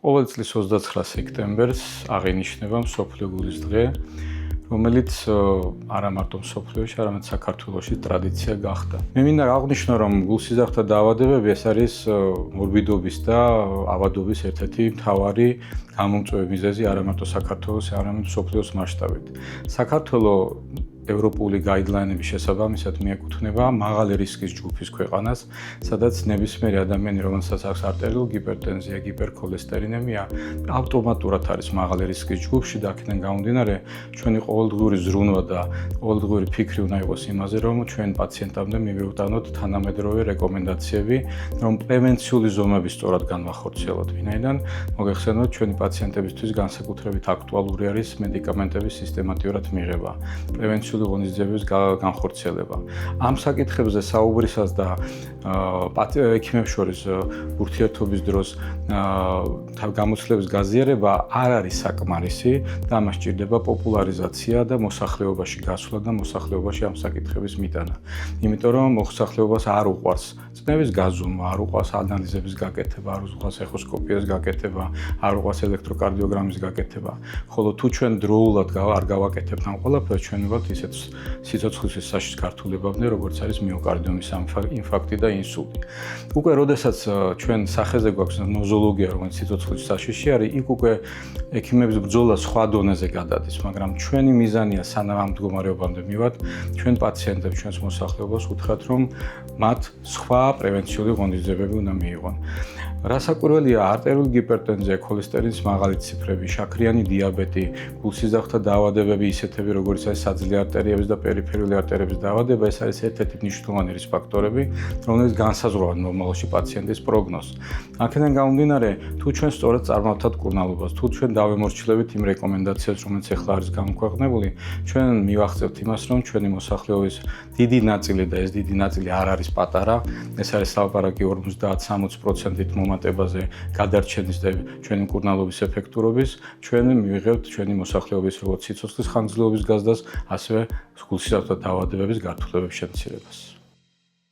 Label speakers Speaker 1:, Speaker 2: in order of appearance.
Speaker 1: ყოველ წლის 29 სექტემბერს აღინიშნება მსოფლიო გულის დღე, რომელიც არა მარტო მსოფლიოში, არამედ საქართველოში ტრადიცია გახდა. მე მინდა აღვნიშნო, რომ გულსიზრახთა დაავადებები ეს არის მორბიდობის და ავადობის ერთ-ერთი მთავარი გამომწვევი მიზეზი არა მარტო საქართველოს, არამედ მსოფლიოს მასშტაბით. საქართველოს ევროპული გაიდლაინების შესაბამისად მიეკუთვნება მაღალი რისკის ჯგუფის ქვეყანას, სადაც ნებისმიერი ადამიანი, რომელსაც აქვს არტერიული ჰიპერტენზია, ჰიპერქოლესტერინემია, ავტომატურად არის მაღალი რისკის ჯგუფში და აქედან გამომდინარე, ჩვენი ყოველდღიური ზრუნვა და ყოველდღიური ფიქრი უნდა იყოს იმაზე, რომ ჩვენ პაციენტამდე მივიუტანოთ თანამედროვე რეკომენდაციები, რომ პრევენციული ზომები სწორად განვახორციელოთ. ვინაიდან მოგეხსენოთ, ჩვენი პაციენტებისთვის განსაკუთრებით აქტუალური არის მედიკამენტების სისტემატიურად მიღება. ღონისძიებების განხორციელება. ამ საკითხებზე საუბრისას და ექიმებს შორის ურთიერთობის დროს გამოცდილების გაზიარება არ არის საკმარისი და ამას სჭირდება პოპულარიზაცია და მოსახლეობაში გასვლა და მოსახლეობაში ამ საკითხების მიტანა. იმიტომ რომ მოსახლეობას არ უყვარს წნევის გაზომვა, არ უყვარს ანალიზების გაკეთება, არ უყვარს ეხოსკოპიას გაკეთება, არ უყვარს ელექტროკარდიოგრამის გაკეთება. ხოლო თუ ჩვენ დროულად არ გავაკეთებთ ამ ყველაფერს, ჩვენ ვიყავთ ისეთ სიცოცხლის საშიშ გართულებამდე, როგორც არის მიოკარდიუმის ინფარქტი და ინსულტი. უკვე როდესაც ჩვენ სახეზე გვაქვს ნოზოლოგია, რომელიც სიცოცხლის საშიში არის, იქ უკვე ექიმების ბრძოლა სხვა დონეზე გადადის, მაგრამ ჩვენი მიზანია სანამ ამ მდგომარეობამდე მივად, ჩვენ პაციენტებს, ჩვენს მოსახლეობას უთხრათ, რომ მათ სხვა პრევენციული ღონისძიებები უნდა მიიღონ. რასაკვირველია, არტერიული ჰიპერტენზია, ქოლესტერინის მაღალი ციფრები, შაქრიანი დიაბეტი, გულსიზრახთა დაავადებები, ისეთები როგორც არის საძლე არტერიების და პერიფერიული არტერიების დაავადება, ეს არის ერთ-ერთი მნიშვნელოვანი რისკ ფაქტორები, რომელიც განსაზღვრავენ ნორმალში პაციენტის პროგნოზს. აქედან გამომდინარე, თუ ჩვენ სწორად წარმოვთავთ მკურნალობას, თუ ჩვენ დავემორჩილებით იმ რეკომენდაციებს, რომელიც ახლა არის გამოქვეყნებული, ჩვენ მივახცევთ იმას, რომ ჩვენი მოსახლეობის დიდი ნაწილი და ეს დიდი ნაწილი არ არის პატარა, ეს არის ლაპარაკი 50-60%-ით მომატებაზე გადარჩენის და ჩვენი მკურნალობის ეფექტურობის, ჩვენ მივიღებთ ჩვენი მოსახლეობის როგორც სიცოცხლის ხანგრძლივობის გაზრდას, ასევე გულსიზრახთა დაავადებების გართულების შემცირებას.